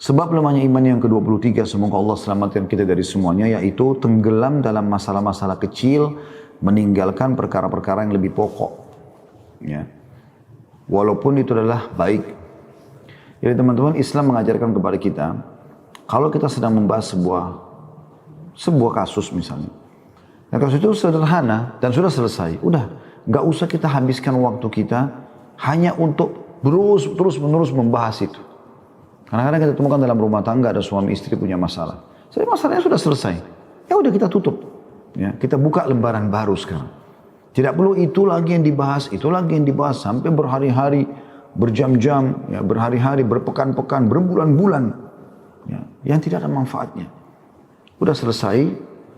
Sebab lemahnya iman yang ke-23, semoga Allah selamatkan kita dari semuanya, yaitu tenggelam dalam masalah-masalah kecil, meninggalkan perkara-perkara yang lebih pokok. Ya. Walaupun itu adalah baik. Jadi teman-teman, Islam mengajarkan kepada kita, kalau kita sedang membahas sebuah kasus misalnya, nah kasus itu sederhana dan sudah selesai, udah, nggak usah kita habiskan waktu kita hanya untuk terus menerus membahas itu. Kadang-kadang kita temukan dalam rumah tangga ada suami istri punya masalah. Jadi masalahnya sudah selesai. Ya udah kita tutup. Ya, kita buka lembaran baru sekarang. Tidak perlu itu lagi yang dibahas, itu lagi yang dibahas sampai berhari-hari, berjam-jam, ya, berhari-hari, berpekan-pekan, berbulan-bulan. Ya, yang tidak ada manfaatnya. Udah selesai,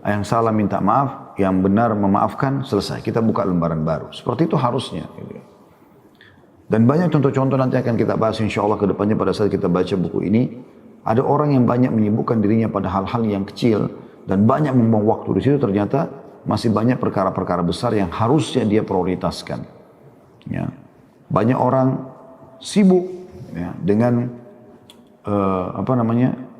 yang salah minta maaf, yang benar memaafkan, selesai. Kita buka lembaran baru. Seperti itu harusnya. Dan banyak contoh-contoh nanti akan kita bahas insya Allah ke depannya pada saat kita baca buku ini. Ada orang yang banyak menyibukkan dirinya pada hal-hal yang kecil dan banyak membuang waktu di situ, ternyata masih banyak perkara-perkara besar yang harusnya dia prioritaskan. Ya. Banyak orang sibuk ya, dengan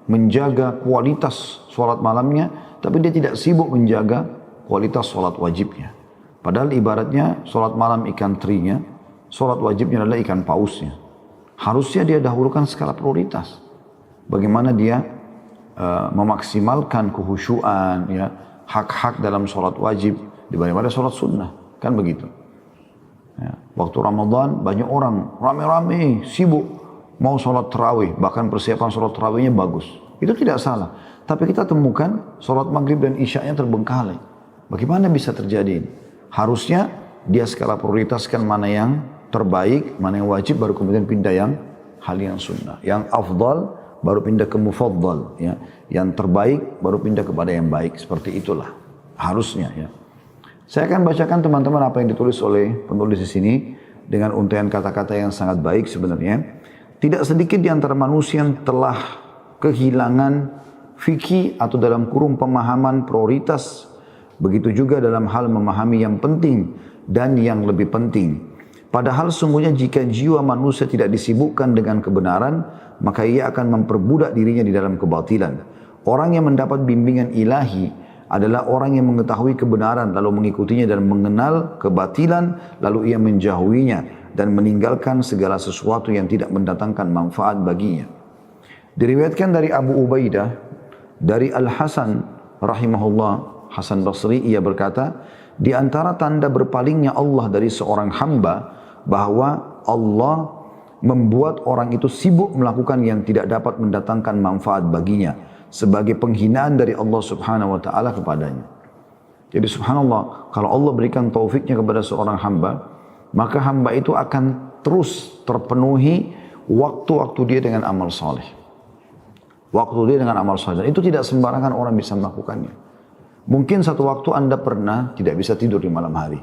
menjaga kualitas sholat malamnya, tapi dia tidak sibuk menjaga kualitas sholat wajibnya. Padahal ibaratnya sholat malam ikan terinya, sholat wajibnya adalah ikan pausnya. Harusnya dia dahulukan skala prioritas. Bagaimana dia memaksimalkan kehusyuan, ya, hak-hak dalam sholat wajib dibanding sholat sunnah. Kan begitu. Ya. Waktu Ramadan banyak orang rame-rame sibuk mau sholat tarawih. Bahkan persiapan sholat tarawihnya bagus. Itu tidak salah. Tapi kita temukan sholat maghrib dan isya'nya terbengkalai. Bagaimana bisa terjadi ini? Harusnya dia skala prioritaskan mana yang terbaik, mana yang wajib, baru kemudian pindah yang hal yang sunnah. Yang afdal, baru pindah ke mufaddal. Ya. Yang terbaik, baru pindah kepada yang baik. Seperti itulah. Harusnya. Ya. Saya akan bacakan teman-teman apa yang ditulis oleh penulis di sini. Dengan untaian kata-kata yang sangat baik sebenarnya. Tidak sedikit di antara manusia yang telah kehilangan fikih atau dalam kurung pemahaman prioritas. Begitu juga dalam hal memahami yang penting dan yang lebih penting. Padahal sungguhnya jika jiwa manusia tidak disibukkan dengan kebenaran, maka ia akan memperbudak dirinya di dalam kebatilan. Orang yang mendapat bimbingan ilahi adalah orang yang mengetahui kebenaran lalu mengikutinya dan mengenal kebatilan lalu ia menjauhinya dan meninggalkan segala sesuatu yang tidak mendatangkan manfaat baginya. Diriwayatkan dari Abu Ubaidah, dari Al-Hasan rahimahullah, Hasan Basri, ia berkata, di antara tanda berpalingnya Allah dari seorang hamba, bahwa Allah membuat orang itu sibuk melakukan yang tidak dapat mendatangkan manfaat baginya sebagai penghinaan dari Allah Subhanahu wa taala kepadanya. Jadi subhanallah, kalau Allah berikan taufiknya kepada seorang hamba, maka hamba itu akan terus terpenuhi waktu-waktu dia dengan amal saleh. Waktu dia dengan amal saleh. Dan itu tidak sembarangan orang bisa melakukannya. Mungkin satu waktu Anda pernah tidak bisa tidur di malam hari.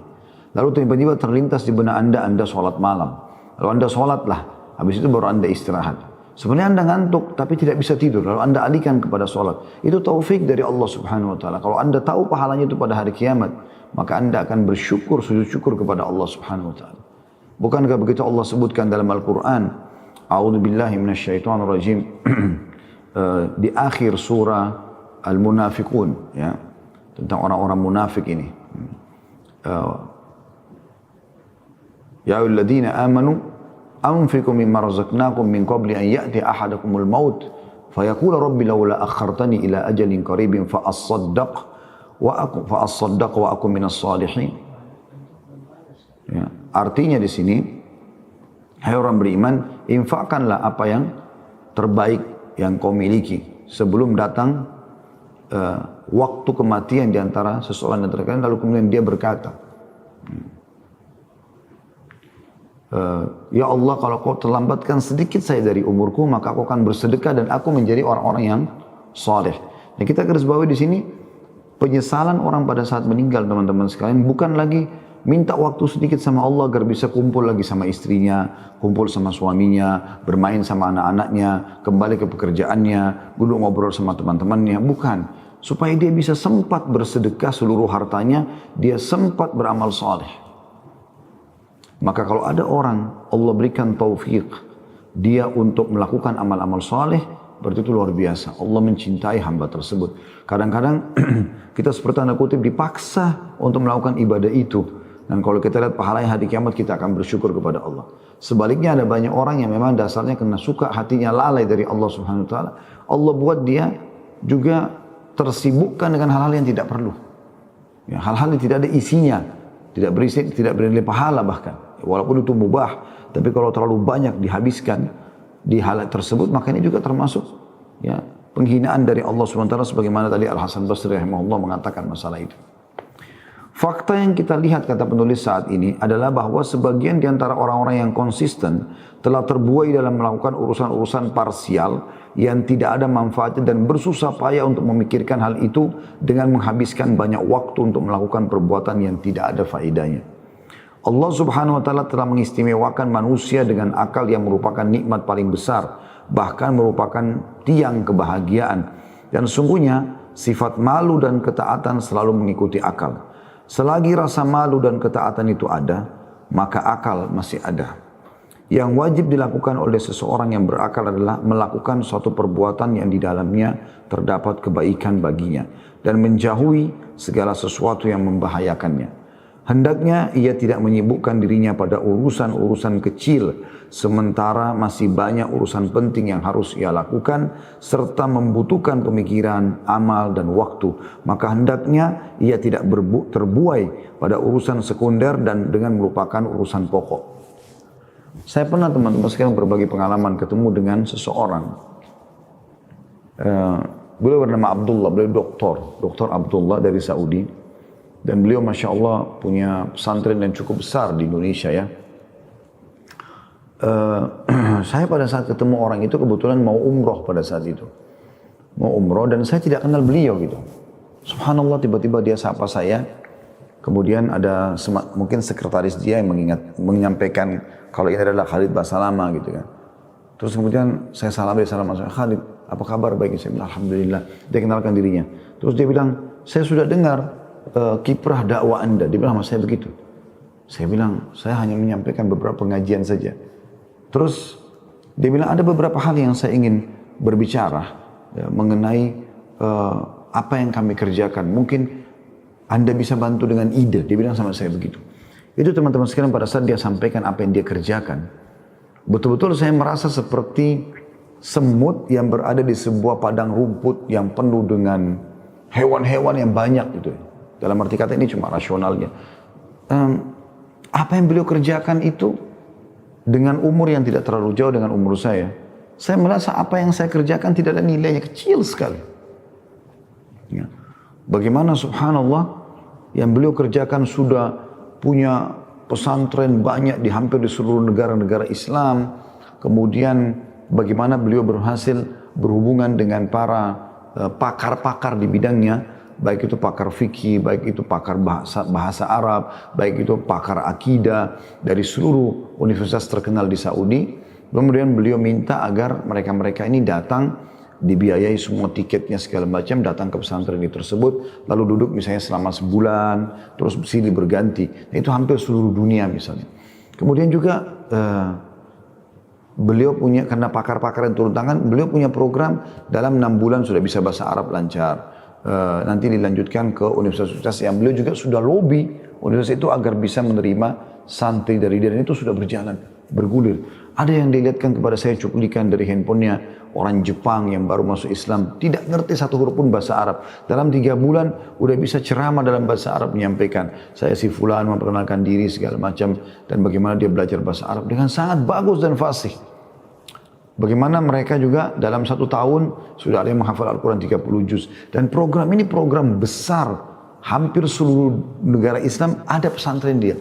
Lalu tiba-tiba terlintas di benak Anda sholat malam. Lalu Anda sholatlah, habis itu baru Anda istirahat. Sebenarnya Anda ngantuk, tapi tidak bisa tidur. Lalu Anda alihkan kepada sholat. Itu taufik dari Allah Subhanahu Wa Taala. Kalau Anda tahu pahalanya itu pada hari kiamat, maka Anda akan bersyukur, sujud syukur kepada Allah Subhanahu Wa Taala. Bukankah begitu Allah sebutkan dalam Al-Quran? A'udzubillahi minasyaitonirrajim. Di akhir surah Al-Munafiqun, ya, tentang orang-orang munafik ini. Ya ayyuhalladzina amanu anfiqu mimma razaqnakum min qabli an ya'ti ahadakumul maut fayaqula rabbi laula akhartani ila ajalin qaribin fa asaddaq wa akum minas salihin. Ya, artinya di sini, hai orang beriman, infakkanlah apa yang terbaik yang kau miliki sebelum datang waktu kematian di antara seseorang dan kalian. Lalu kemudian dia berkata, ya Allah, kalau kau terlambatkan sedikit saya dari umurku, maka aku akan bersedekah dan aku menjadi orang-orang yang saleh. Nah, kita garis bawahi di sini penyesalan orang pada saat meninggal, teman-teman sekalian, bukan lagi minta waktu sedikit sama Allah agar bisa kumpul lagi sama istrinya, kumpul sama suaminya, bermain sama anak-anaknya, kembali ke pekerjaannya, duduk ngobrol sama teman-temannya. Bukan. Supaya dia bisa sempat bersedekah seluruh hartanya, dia sempat beramal saleh. Maka kalau ada orang Allah berikan taufik dia untuk melakukan amal-amal saleh, berarti itu luar biasa. Allah mencintai hamba tersebut. Kadang-kadang kita seperti tanda kutip dipaksa untuk melakukan ibadah itu. Dan kalau kita lihat pahalanya hari kiamat, kita akan bersyukur kepada Allah. Sebaliknya ada banyak orang yang memang dasarnya kena suka, hatinya lalai dari Allah Subhanahu Wa Taala. Allah buat dia juga tersibukkan dengan hal-hal yang tidak perlu. Ya, hal-hal yang tidak ada isinya, tidak berisi, tidak bernilai pahala bahkan. Walaupun itu mubah, tapi kalau terlalu banyak dihabiskan di hal tersebut, maka ini juga termasuk ya penghinaan dari Allah SWT, sebagaimana tadi Al-Hasan Basri rahimahullah mengatakan masalah itu. Fakta yang kita lihat, kata penulis saat ini, adalah bahwa sebagian di antara orang-orang yang konsisten telah terbuai dalam melakukan urusan-urusan parsial yang tidak ada manfaatnya dan bersusah payah untuk memikirkan hal itu dengan menghabiskan banyak waktu untuk melakukan perbuatan yang tidak ada faedahnya. Allah Subhanahu Wa Taala telah mengistimewakan manusia dengan akal yang merupakan nikmat paling besar, bahkan merupakan tiang kebahagiaan. Dan sungguhnya sifat malu dan ketaatan selalu mengikuti akal. Selagi rasa malu dan ketaatan itu ada, maka akal masih ada. Yang wajib dilakukan oleh seseorang yang berakal adalah melakukan suatu perbuatan yang di dalamnya terdapat kebaikan baginya dan menjauhi segala sesuatu yang membahayakannya. Hendaknya ia tidak menyibukkan dirinya pada urusan-urusan kecil, sementara masih banyak urusan penting yang harus ia lakukan, serta membutuhkan pemikiran, amal, dan waktu. Maka hendaknya ia tidak terbuai pada urusan sekunder dan dengan melupakan urusan pokok. Saya pernah teman-teman sekalian berbagi pengalaman ketemu dengan seseorang. Beliau bernama Abdullah, beliau doktor Abdullah dari Saudi. Dan beliau Masya Allah punya pesantren yang cukup besar di Indonesia ya. Saya pada saat ketemu orang itu kebetulan mau umroh pada saat itu. Mau umroh dan saya tidak kenal beliau gitu. Subhanallah tiba-tiba dia sapa saya. Kemudian ada mungkin sekretaris dia yang menyampaikan kalau ini adalah Khalid Basalama gitu kan. Terus kemudian saya salam Khalid, apa kabar? Baik, saya bilang alhamdulillah. Dia kenalkan dirinya. Terus dia bilang, saya sudah dengar kiprah dakwah Anda. Dia bilang sama saya begitu. Saya bilang, saya hanya menyampaikan beberapa pengajian saja. Terus dia bilang ada beberapa hal yang saya ingin berbicara ya, mengenai apa yang kami kerjakan. Mungkin Anda bisa bantu dengan ide. Dia bilang sama saya begitu. Itu teman-teman sekalian pada saat dia sampaikan apa yang dia kerjakan. Betul-betul saya merasa seperti semut yang berada di sebuah padang rumput yang penuh dengan hewan-hewan yang banyak gitu. Dalam arti kata ini cuma rasionalnya. Apa yang beliau kerjakan itu dengan umur yang tidak terlalu jauh dengan umur saya merasa apa yang saya kerjakan tidak ada nilainya, kecil sekali. Ya. Bagaimana subhanallah yang beliau kerjakan sudah punya pesantren banyak di hampir di seluruh negara-negara Islam. Kemudian bagaimana beliau berhasil berhubungan dengan para pakar-pakar di bidangnya. Baik itu pakar fikih, baik itu pakar bahasa Arab, baik itu pakar akidah dari seluruh universitas terkenal di Saudi. Kemudian beliau minta agar mereka-mereka ini datang, dibiayai semua tiketnya segala macam, datang ke pesantren tersebut, lalu duduk misalnya selama sebulan, terus silih berganti. Nah, itu hampir seluruh dunia misalnya. Kemudian juga beliau punya, karena pakar-pakar yang turun tangan, beliau punya program dalam 6 bulan sudah bisa bahasa Arab lancar. Nanti dilanjutkan ke universitas yang beliau juga sudah lobby universitas itu agar bisa menerima santri dari dia, dan itu sudah berjalan bergulir. Ada yang dilihatkan kepada saya cuplikan dari handphonenya orang Jepang yang baru masuk Islam, tidak ngerti satu huruf pun bahasa Arab, dalam 3 bulan udah bisa ceramah dalam bahasa Arab, menyampaikan saya si fulan, memperkenalkan diri segala macam, dan bagaimana dia belajar bahasa Arab dengan sangat bagus dan fasih. Bagaimana mereka juga dalam 1 tahun sudah ada yang menghafal Al-Quran 30 juz. Dan program ini program besar. Hampir seluruh negara Islam ada pesantren dia.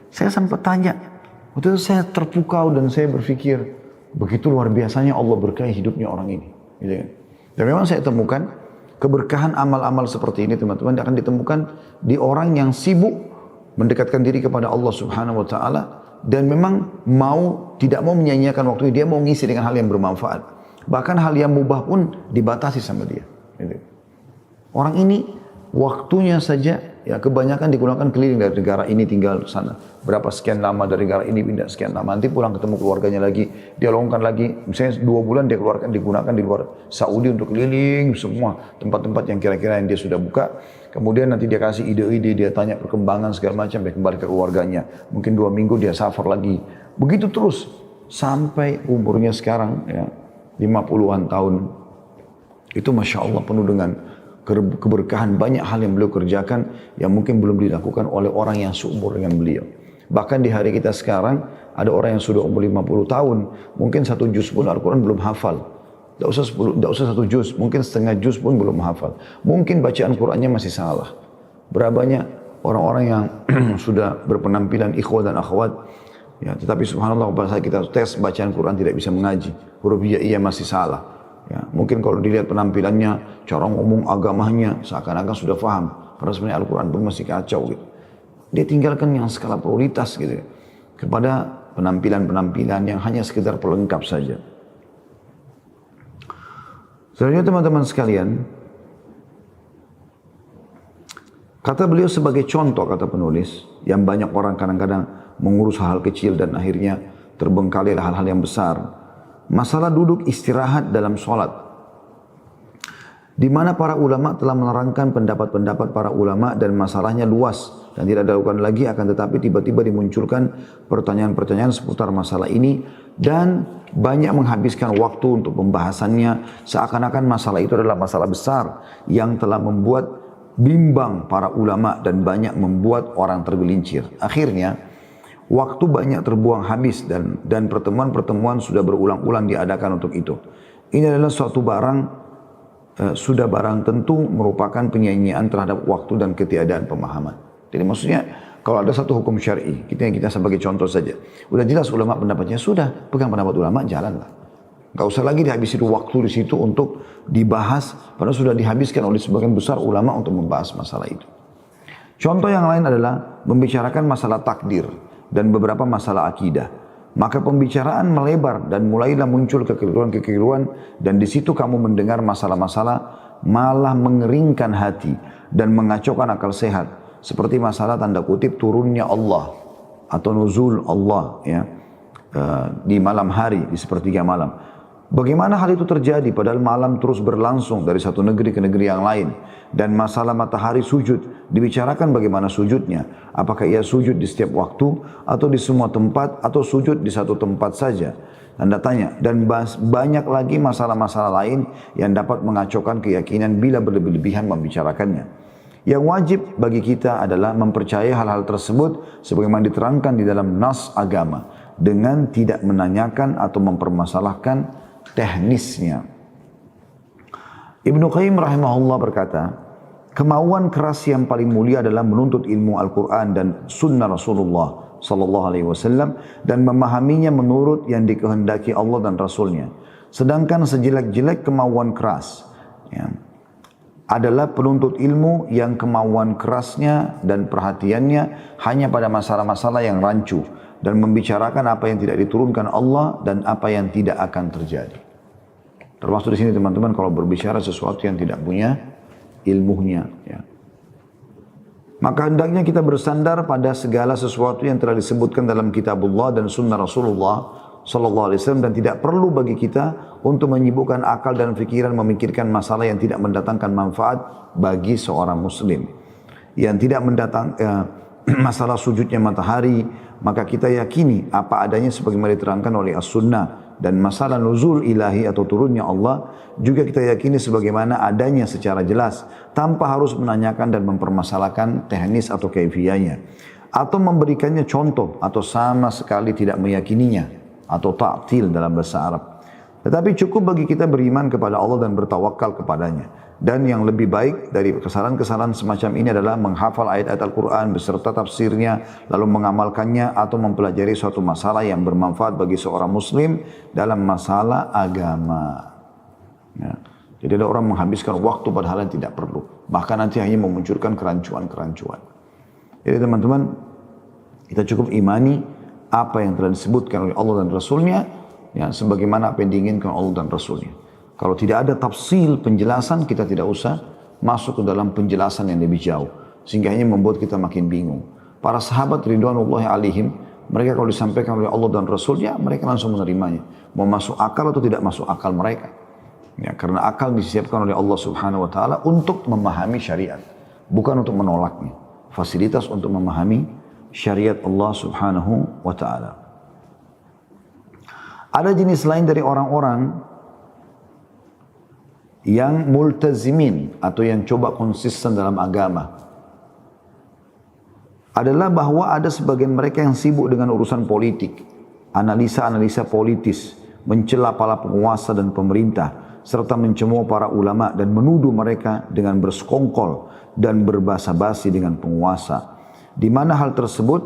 Saya sempat tanya. Waktu itu saya terpukau dan saya berpikir, begitu luar biasanya Allah berkahi hidupnya orang ini. Gitu kan. Dan memang saya temukan keberkahan amal-amal seperti ini teman-teman akan ditemukan di orang yang sibuk mendekatkan diri kepada Allah Subhanahu Wa Taala. Dan memang tidak mau menyanyiakan waktu, dia mau ngisi dengan hal yang bermanfaat. Bahkan hal yang mubah pun dibatasi sama dia. Orang ini waktunya saja Ya kebanyakan digunakan keliling dari negara ini tinggal sana. Berapa sekian lama dari negara ini pindah sekian lama. Nanti pulang ketemu keluarganya lagi. Dia lowongkan lagi. Misalnya 2 bulan dia keluarkan digunakan di luar Saudi untuk keliling semua tempat-tempat yang kira-kira yang dia sudah buka. Kemudian nanti dia kasih ide-ide, dia tanya perkembangan segala macam, dia kembali ke keluarganya. Mungkin 2 minggu dia safar lagi. Begitu terus sampai umurnya sekarang ya 50-an tahun. Itu Masya Allah penuh dengan keberkahan, banyak hal yang beliau kerjakan yang mungkin belum dilakukan oleh orang yang seumur dengan beliau. Bahkan di hari kita sekarang ada orang yang sudah umur 50 tahun, mungkin 1 juz pun Al-Quran belum hafal. Tidak usah 1 juz, mungkin setengah juz pun belum hafal. Mungkin bacaan Qurannya masih salah. Berapa banyak orang-orang yang sudah berpenampilan ikhwah dan akhwat, ya, tetapi subhanallah pada saat kita tes bacaan Quran tidak bisa mengaji, huruf iya masih salah. Ya, mungkin kalau dilihat penampilannya, cara ngomong agamanya, seakan-akan sudah paham. Padahal sebenarnya Al-Quran pun masih kacau gitu. Dia tinggalkan yang skala prioritas gitu, kepada penampilan-penampilan yang hanya sekedar pelengkap saja. Selanjutnya teman-teman sekalian, kata beliau sebagai contoh, kata penulis, yang banyak orang kadang-kadang mengurus hal kecil dan akhirnya terbengkalai hal-hal yang besar. Masalah duduk istirahat dalam sholat, di mana para ulama telah menerangkan pendapat-pendapat para ulama dan masalahnya luas dan tidak dilakukan lagi, akan tetapi tiba-tiba dimunculkan pertanyaan-pertanyaan seputar masalah ini dan banyak menghabiskan waktu untuk pembahasannya, seakan-akan masalah itu adalah masalah besar yang telah membuat bimbang para ulama dan banyak membuat orang tergelincir. Akhirnya waktu banyak terbuang habis dan pertemuan-pertemuan sudah berulang-ulang diadakan untuk itu. Ini adalah suatu sudah barang tentu merupakan penyanyian terhadap waktu dan ketiadaan pemahaman. Jadi maksudnya kalau ada satu hukum syar'i, kita sebagai contoh saja. Udah jelas ulama pendapatnya, sudah pegang pendapat ulama, jalanlah. Gak usah lagi dihabiskan waktu di situ untuk dibahas, padahal sudah dihabiskan oleh sebagian besar ulama untuk membahas masalah itu. Contoh yang lain adalah membicarakan masalah takdir dan beberapa masalah akidah. Maka pembicaraan melebar dan mulailah muncul kekeliruan-kekeliruan, dan di situ kamu mendengar masalah-masalah malah mengeringkan hati dan mengacaukan akal sehat, seperti masalah tanda kutip turunnya Allah atau nuzul Allah ya di malam hari, di sepertiga malam. Bagaimana hal itu terjadi padahal malam terus berlangsung dari satu negeri ke negeri yang lain, dan masalah matahari sujud dibicarakan bagaimana sujudnya, apakah ia sujud di setiap waktu atau di semua tempat atau sujud di satu tempat saja, tanda tanya, dan banyak lagi masalah-masalah lain yang dapat mengacaukan keyakinan bila berlebih-lebihan membicarakannya. Yang wajib bagi kita adalah mempercayai hal-hal tersebut sebagaimana diterangkan di dalam nas agama, dengan tidak menanyakan atau mempermasalahkan teknisnya. Ibnu Qayyim rahimahullah berkata, kemauan keras yang paling mulia adalah menuntut ilmu Al-Quran dan sunnah Rasulullah sallallahu alaihi wasallam dan memahaminya menurut yang dikehendaki Allah dan Rasulnya. Sedangkan sejelek-jelek kemauan keras ya, adalah penuntut ilmu yang kemauan kerasnya dan perhatiannya hanya pada masalah-masalah yang rancu dan membicarakan apa yang tidak diturunkan Allah dan apa yang tidak akan terjadi. Termasuk di sini teman-teman kalau berbicara sesuatu yang tidak punya ilmunya, ya. Maka hendaknya kita bersandar pada segala sesuatu yang telah disebutkan dalam kitabullah dan sunnah Rasulullah sallallahu alaihi wasallam, dan tidak perlu bagi kita untuk menyibukkan akal dan pikiran memikirkan masalah yang tidak mendatangkan manfaat bagi seorang muslim. Yang tidak masalah sujudnya matahari, maka kita yakini apa adanya sebagaimana diterangkan oleh as-sunnah, dan masalah nuzul ilahi atau turunnya Allah juga kita yakini sebagaimana adanya secara jelas tanpa harus menanyakan dan mempermasalahkan teknis atau kaifiyahnya atau memberikannya contoh atau sama sekali tidak meyakininya atau ta'til dalam bahasa Arab. Tetapi cukup bagi kita beriman kepada Allah dan bertawakal kepadanya. Dan yang lebih baik dari kesalahan-kesalahan semacam ini adalah menghafal ayat-ayat Al-Quran beserta tafsirnya, lalu mengamalkannya atau mempelajari suatu masalah yang bermanfaat bagi seorang muslim dalam masalah agama. Ya. Jadi ada orang menghabiskan waktu pada hal yang tidak perlu. Bahkan nanti hanya memunculkan kerancuan-kerancuan. Jadi teman-teman, kita cukup imani apa yang telah disebutkan oleh Allah dan Rasulnya, ya, sebagaimana apa yang diinginkan Allah dan Rasulnya. Kalau tidak ada tafsil penjelasan, kita tidak usah masuk ke dalam penjelasan yang lebih jauh. Sehingga ini membuat kita makin bingung. Para sahabat ridwanullahi alaihim, mereka kalau disampaikan oleh Allah dan Rasulnya, mereka langsung menerimanya. Mau masuk akal atau tidak masuk akal mereka. Ya, karena akal disiapkan oleh Allah Subhanahu wa taala untuk memahami syariat, bukan untuk menolaknya. Fasilitas untuk memahami syariat Allah Subhanahu wa taala. Ada jenis lain dari orang-orang yang multazimin atau yang coba konsisten dalam agama. Adalah bahwa ada sebagian mereka yang sibuk dengan urusan politik, analisa-analisa politis, mencela para penguasa dan pemerintah, serta mencemooh para ulama dan menuduh mereka dengan bersekongkol dan berbasa-basi dengan penguasa. Di mana hal tersebut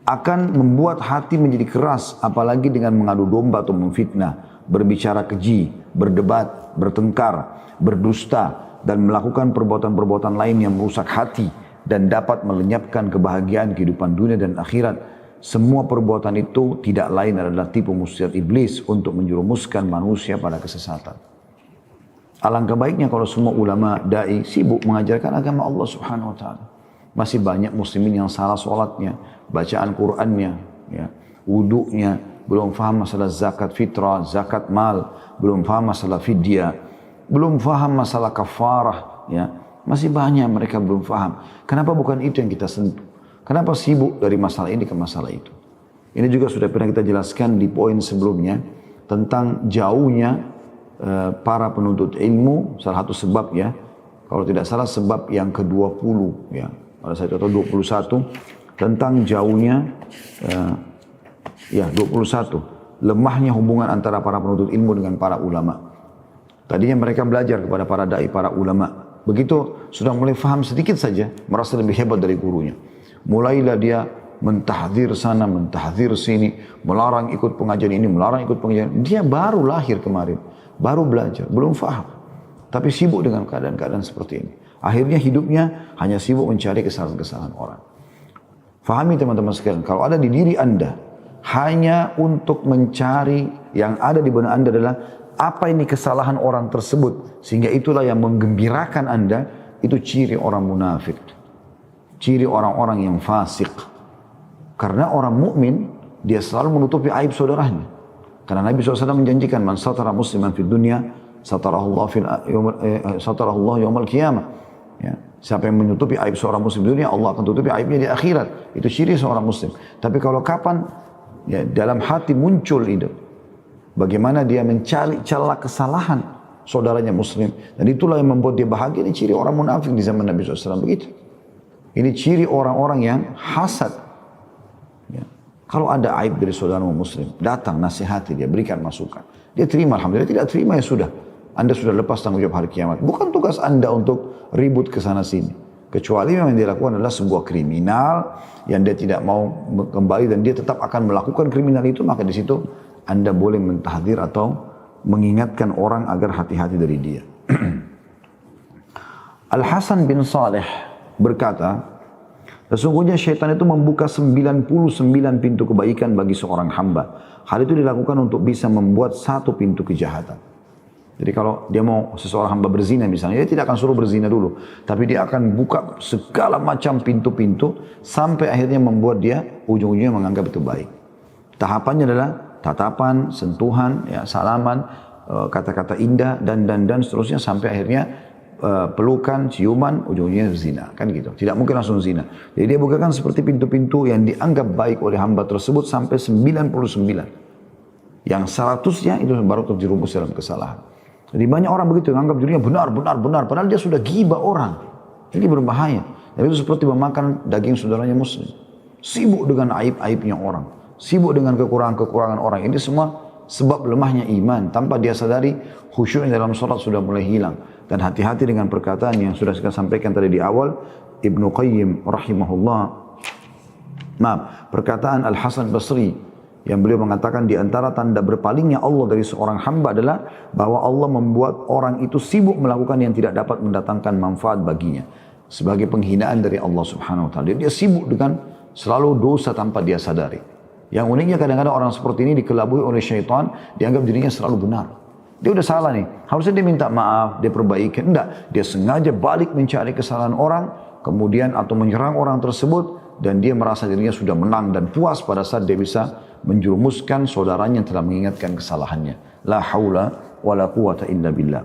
akan membuat hati menjadi keras, apalagi dengan mengadu domba atau memfitnah, berbicara keji, berdebat, bertengkar, berdusta, dan melakukan perbuatan-perbuatan lain yang merusak hati dan dapat melenyapkan kebahagiaan kehidupan dunia dan akhirat. Semua perbuatan itu tidak lain adalah tipu muslihat iblis untuk menjerumuskan manusia pada kesesatan. Alangkah baiknya kalau semua ulama, da'i sibuk mengajarkan agama Allah Subhanahu wa taala. Masih banyak muslimin yang salah sholatnya, bacaan Qur'annya, ya, wudunya, belum faham masalah zakat fitrah, zakat mal, belum faham masalah fidyah, belum faham masalah kafarah, ya. Masih banyak mereka belum faham. Kenapa bukan itu yang kita sentuh? Kenapa sibuk dari masalah ini ke masalah itu? Ini juga sudah pernah kita jelaskan di poin sebelumnya tentang jauhnya para penuntut ilmu, salah satu sebab ya, kalau tidak salah sebab yang ke-20 ya, pada saat itu 21 tentang jauhnya 21 lemahnya hubungan antara para penuntut ilmu dengan para ulama. Tadinya mereka belajar kepada para dai, para ulama. Begitu sudah mulai faham sedikit saja, merasa lebih hebat dari gurunya. Mulailah dia mentahdzir sana, mentahdzir sini, melarang ikut pengajian ini, melarang ikut pengajian. Dia baru lahir kemarin, baru belajar, belum faham. Tapi sibuk dengan keadaan-keadaan seperti ini. Akhirnya hidupnya hanya sibuk mencari kesalahan-kesalahan orang. Fahami teman-teman sekalian, kalau ada di diri Anda hanya untuk mencari yang ada di benak Anda adalah apa ini kesalahan orang tersebut, sehingga itulah yang menggembirakan Anda, itu ciri orang munafik. Ciri orang-orang yang fasik. Karena orang mukmin dia selalu menutupi aib saudaranya. Karena Nabi SAW menjanjikan, man satara musliman fid dunya, satarahullah yaumal qiyamah. Ya. Siapa yang menutupi aib seorang muslim di dunia, Allah akan tutupi aibnya di akhirat. Itu ciri seorang muslim. Tapi kalau kapan ya, dalam hati muncul itu, bagaimana dia mencari celah kesalahan saudaranya muslim, dan itulah yang membuat dia bahagia. Ini ciri orang munafik di zaman Nabi SAW begitu. Ini ciri orang-orang yang hasad. Ya. Kalau ada aib dari saudara muslim, datang nasihati dia, berikan masukan. Dia terima, alhamdulillah. Tidak terima ya sudah. Anda sudah lepas tanggung jawab hari kiamat. Bukan tugas Anda untuk ribut ke sana sini. Kecuali memang yang dilakukan adalah sebuah kriminal yang dia tidak mau kembali dan dia tetap akan melakukan kriminal itu, maka di situ Anda boleh mentahdzir atau mengingatkan orang agar hati-hati dari dia. Al-Hasan bin Saleh berkata, sesungguhnya syaitan itu membuka 99 pintu kebaikan bagi seorang hamba. Hal itu dilakukan untuk bisa membuat satu pintu kejahatan. Jadi kalau dia mau seseorang hamba berzina misalnya, dia tidak akan suruh berzina dulu. Tapi dia akan buka segala macam pintu-pintu sampai akhirnya membuat dia ujung-ujungnya menganggap itu baik. Tahapannya adalah tatapan, sentuhan, ya, salaman, kata-kata indah dan seterusnya sampai akhirnya pelukan, ciuman, ujungnya zina. Kan gitu. Tidak mungkin langsung zina. Jadi dia bukakan seperti pintu-pintu yang dianggap baik oleh hamba tersebut sampai 99. Yang 100-nya itu baru terjerumus dalam kesalahan. Jadi banyak orang begitu yang anggap dirinya benar, padahal dia sudah ghibah orang. Ini berbahaya. Dan itu seperti memakan daging saudaranya muslim. Sibuk dengan aib-aibnya orang. Sibuk dengan kekurangan-kekurangan orang. Ini semua sebab lemahnya iman. Tanpa dia sadari, khusyuknya dalam sholat sudah mulai hilang. Dan hati-hati dengan perkataan yang sudah saya sampaikan tadi di awal. Ibnu Qayyim rahimahullah. Perkataan Al-Hasan Basri. Yang beliau mengatakan di antara tanda berpalingnya Allah dari seorang hamba adalah bahwa Allah membuat orang itu sibuk melakukan yang tidak dapat mendatangkan manfaat baginya. Sebagai penghinaan dari Allah Subhanahu wa ta'ala. Dia sibuk dengan selalu dosa tanpa dia sadari. Yang uniknya kadang-kadang orang seperti ini dikelabui oleh syaitan, dianggap dirinya selalu benar. Dia udah salah nih. Harusnya dia minta maaf, dia perbaiki. Enggak, dia sengaja balik mencari kesalahan orang, kemudian atau menyerang orang tersebut, dan dia merasa dirinya sudah menang dan puas pada saat dia bisa menjerumuskan saudaranya yang telah mengingatkan kesalahannya. La haula wa la quwata illa billah.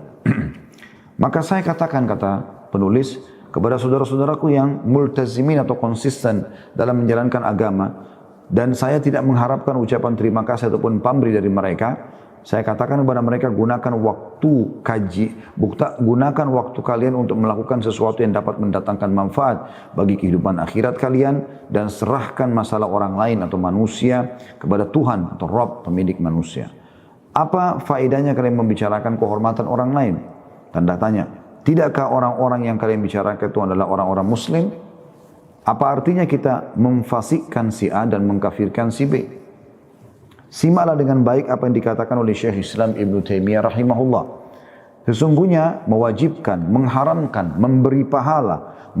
Maka saya katakan, kata penulis, kepada saudara-saudaraku yang multazimin atau konsisten dalam menjalankan agama, dan saya tidak mengharapkan ucapan terima kasih ataupun pamrih dari mereka, saya katakan kepada mereka, gunakan waktu kaji, gunakan waktu kalian untuk melakukan sesuatu yang dapat mendatangkan manfaat bagi kehidupan akhirat kalian, dan serahkan masalah orang lain atau manusia kepada Tuhan atau Rabb, pemilik manusia. Apa faedahnya kalian membicarakan kehormatan orang lain? Tanda tanya. Tidakkah orang-orang yang kalian bicarakan itu adalah orang-orang muslim? Apa artinya kita memfasikkan si A dan mengkafirkan si B? Simaklah dengan baik apa yang dikatakan oleh Syekh Islam Ibn Taimiyah rahimahullah. Sesungguhnya mewajibkan, mengharamkan, memberi pahala,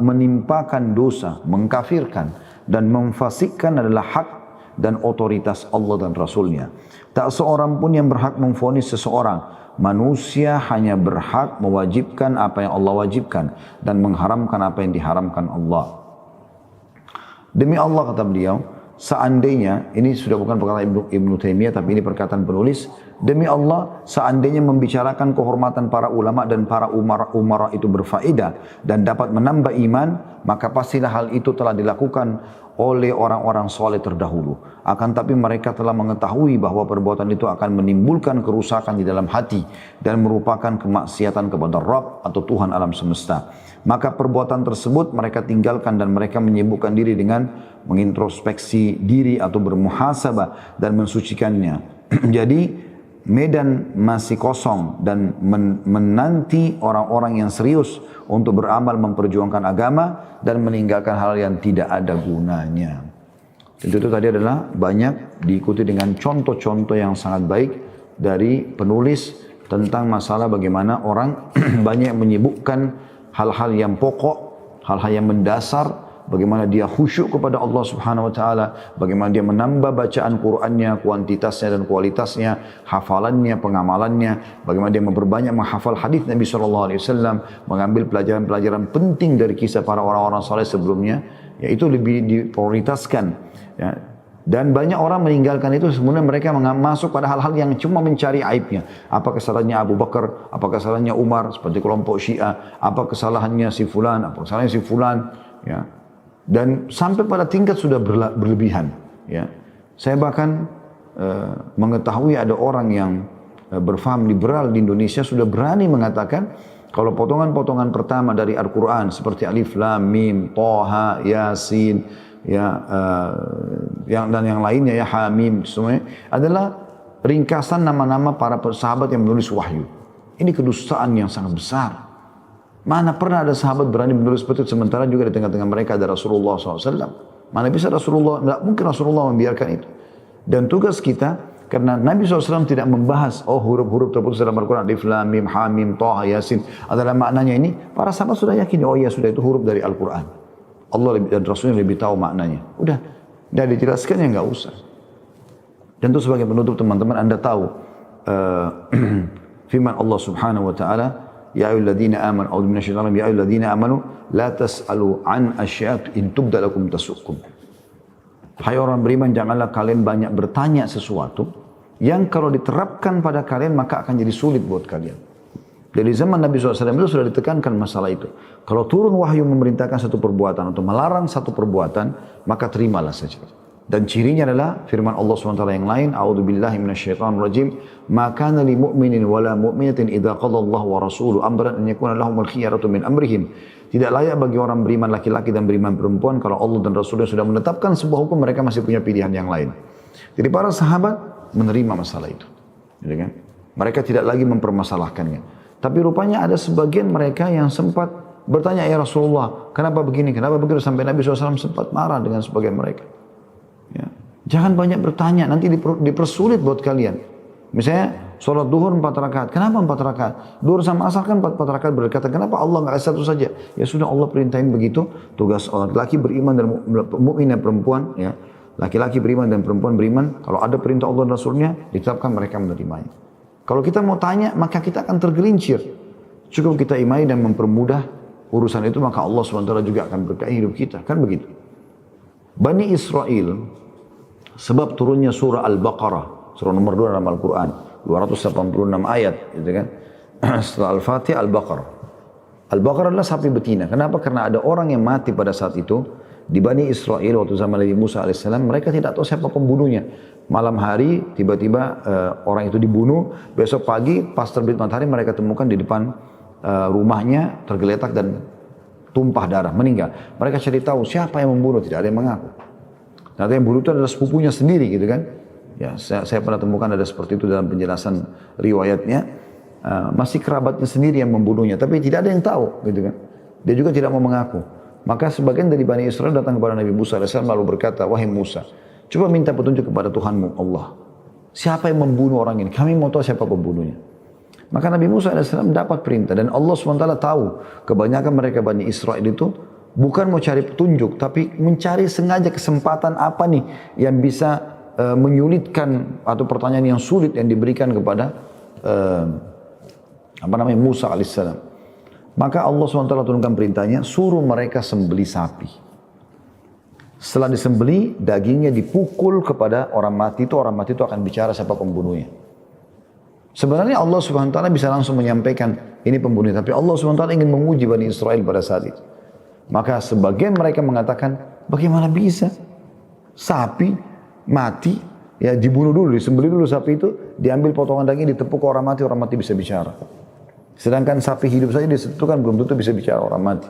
menimpakan dosa, mengkafirkan, dan memfasikkan adalah hak dan otoritas Allah dan Rasulnya. Tak seorang pun yang berhak memvonis seseorang. Manusia hanya berhak mewajibkan apa yang Allah wajibkan dan mengharamkan apa yang diharamkan Allah. Demi Allah, kata beliau, seandainya, ini sudah bukan perkataan Ibn Taimiyah tapi ini perkataan penulis, demi Allah, seandainya membicarakan kehormatan para ulama dan para umara itu berfaedah dan dapat menambah iman, maka pastilah hal itu telah dilakukan oleh orang-orang soleh terdahulu. Akan tapi mereka telah mengetahui bahwa perbuatan itu akan menimbulkan kerusakan di dalam hati dan merupakan kemaksiatan kepada Rabb atau Tuhan alam semesta. Maka perbuatan tersebut mereka tinggalkan dan mereka menyibukkan diri dengan mengintrospeksi diri atau bermuhasabah dan mensucikannya. Jadi medan masih kosong dan menanti orang-orang yang serius untuk beramal memperjuangkan agama dan meninggalkan hal yang tidak ada gunanya. Tentu itu tadi adalah banyak diikuti dengan contoh-contoh yang sangat baik dari penulis tentang masalah bagaimana orang banyak menyibukkan hal-hal yang pokok, hal-hal yang mendasar, bagaimana dia khusyuk kepada Allah Subhanahu wa taala, bagaimana dia menambah bacaan Qur'annya, kuantitasnya dan kualitasnya, hafalannya, pengamalannya, bagaimana dia memperbanyak menghafal hadis Nabi sallallahu alaihi wasallam, mengambil pelajaran-pelajaran penting dari kisah para orang-orang saleh sebelumnya, yaitu lebih diprioritaskan, ya. Dan banyak orang meninggalkan itu, sebenarnya mereka masuk pada hal-hal yang cuma mencari aibnya. Apa kesalahannya Abu Bakar, apa kesalahannya Umar, seperti kelompok Syiah, apa kesalahannya si fulan, apa kesalahannya si fulan, ya. Dan sampai pada tingkat sudah berlebihan, ya. Saya bahkan mengetahui ada orang yang berfaham liberal di Indonesia sudah berani mengatakan kalau potongan-potongan pertama dari Al-Quran seperti Alif, Lam, Mim, Toha, Yasin, ya, dan yang lainnya, ya, Hamim, semuanya adalah ringkasan nama-nama para sahabat yang menulis wahyu. Ini kedustaan yang sangat besar. Mana pernah ada sahabat berani menulis seperti itu, sementara juga di tengah-tengah mereka ada Rasulullah SAW. Mana bisa Rasulullah, tidak mungkin Rasulullah membiarkan itu. Dan tugas kita, karena Nabi SAW tidak membahas, oh huruf-huruf terputus dalam Al-Quran, Alif, Lam, Mim, Hamim, Toha, Yasin, adalah maknanya ini, para sahabat sudah yakin, oh iya sudah itu huruf dari Al-Quran. Allah dan Rasulnya lebih tahu maknanya. Udah, dan dijelaskan ya nggak usah. Tentu sebagai penutup teman-teman, Anda tahu firman Allah Subhanahu wa taala, ya ayyuhalladzina amanu a'udzu minasyaitonir rajim, ya ayyuhalladzina amanu la tas'alu an asya'a in tubda lakum tasukum. Hai orang beriman, janganlah kalian banyak bertanya sesuatu yang kalau diterapkan pada kalian maka akan jadi sulit buat kalian. Dari zaman Nabi SAW itu sudah ditekankan masalah itu. Kalau turun wahyu memerintahkan satu perbuatan atau melarang satu perbuatan, maka terimalah saja. Dan cirinya adalah firman Allah SWT yang lain, a'udzubillahi minasyaitonirrajim, ma kana lil mu'minin wala mu'minatin idza qada Allah wa rasuluhu amran an yakuna lahumul khiyaratu min amrihim. Tidak layak bagi orang beriman laki-laki dan beriman perempuan kalau Allah dan Rasulnya sudah menetapkan sebuah hukum, mereka masih punya pilihan yang lain. Jadi para sahabat menerima masalah itu, gitu kan? Mereka tidak lagi mempermasalahkannya. Tapi rupanya ada sebagian mereka yang sempat bertanya, ya Rasulullah, kenapa begini, kenapa begitu, sampai Nabi SAW sempat marah dengan sebagian mereka. Ya. Jangan banyak bertanya, nanti dipersulit buat kalian. Misalnya, sholat duhur 4 rakaat, kenapa 4 rakaat? Duhur sama asar kan 4 rakaat, berkata, kenapa Allah nggak satu saja? Ya sudah, Allah perintahin begitu, tugas laki beriman dan mukmin dan perempuan, ya. Laki-laki beriman dan perempuan beriman, kalau ada perintah Allah dan Rasulnya, ditetapkan mereka menerimanya. Kalau kita mau tanya, maka kita akan tergelincir. Cukup kita imani dan mempermudah urusan itu, maka Allah SWT juga akan berkahi hidup kita. Kan begitu. Bani Israel, sebab turunnya surah Al-Baqarah, surah nomor 2 dalam Al-Quran, 286 ayat, gitu kan. Setelah Al-Fatihah, Al-Baqarah. Al-Baqarah adalah sapi betina. Kenapa? Karena ada orang yang mati pada saat itu, di Bani Israel waktu zaman Nabi Musa AS, mereka tidak tahu siapa pembunuhnya. Malam hari tiba-tiba orang itu dibunuh, besok pagi pas terbit matahari mereka temukan di depan rumahnya tergeletak dan tumpah darah, meninggal. Mereka cari tahu siapa yang membunuh, tidak ada yang mengaku. Ternyata yang bunuh itu adalah sepupunya sendiri gitu kan. Ya, saya pernah temukan ada seperti itu dalam penjelasan riwayatnya. Masih kerabatnya sendiri yang membunuhnya, tapi tidak ada yang tahu gitu kan. Dia juga tidak mau mengaku. Maka sebagian dari Bani Israel datang kepada Nabi Musa AS lalu berkata, wahai Musa, coba minta petunjuk kepada Tuhanmu Allah. Siapa yang membunuh orang ini? Kami mau tahu siapa pembunuhnya. Maka Nabi Musa AS dapat perintah. Dan Allah SWT tahu kebanyakan mereka Bani Israel itu bukan mau cari petunjuk, tapi mencari sengaja kesempatan apa nih yang bisa menyulitkan atau pertanyaan yang sulit yang diberikan kepada Musa alaihissalam. Maka Allah SWT turunkan perintahnya, suruh mereka sembeli sapi. Setelah disembeli, dagingnya dipukul kepada orang mati itu akan bicara siapa pembunuhnya. Sebenarnya Allah SWT bisa langsung menyampaikan ini pembunuhnya, tapi Allah SWT ingin menguji Bani Israel pada saat itu. Maka sebagian mereka mengatakan, bagaimana bisa sapi mati, ya dibunuh dulu, disembeli dulu sapi itu, diambil potongan daging, ditepuk ke orang mati bisa bicara. Sedangkan sapi hidup saja disentuhkan belum tentu bisa bicara orang mati.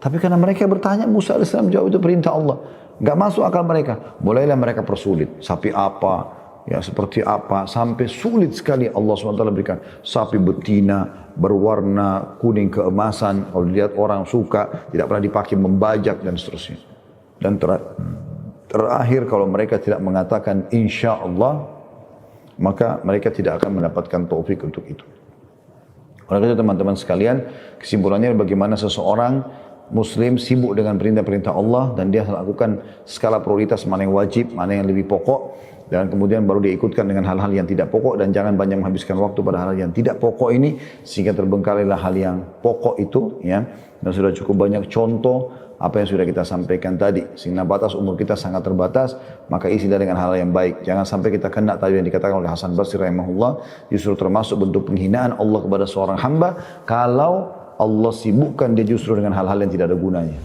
Tapi karena mereka bertanya, Musa AS jawab itu perintah Allah. Gak masuk akal mereka. Mulailah mereka persulit. Sapi apa, ya seperti apa, sampai sulit sekali Allah SWT berikan. Sapi betina, berwarna kuning keemasan. Kalau dilihat orang suka, tidak pernah dipakai membajak dan seterusnya. Dan terakhir kalau mereka tidak mengatakan insya Allah, maka mereka tidak akan mendapatkan taufik untuk itu. Oleh itu teman-teman sekalian, kesimpulannya bagaimana seseorang Muslim sibuk dengan perintah-perintah Allah dan dia lakukan skala prioritas mana yang wajib, mana yang lebih pokok, dan kemudian baru dia ikutkan dengan hal-hal yang tidak pokok, dan jangan banyak menghabiskan waktu pada hal yang tidak pokok ini sehingga terbengkalailah hal yang pokok itu, ya. Dan sudah cukup banyak contoh apa yang sudah kita sampaikan tadi, sehingga batas umur kita sangat terbatas, maka isilah dengan hal yang baik. Jangan sampai kita kena tadi yang dikatakan oleh Hasan Basri rahimahullah, justru termasuk bentuk penghinaan Allah kepada seorang hamba kalau Allah sibukkan dia justru dengan hal-hal yang tidak ada gunanya.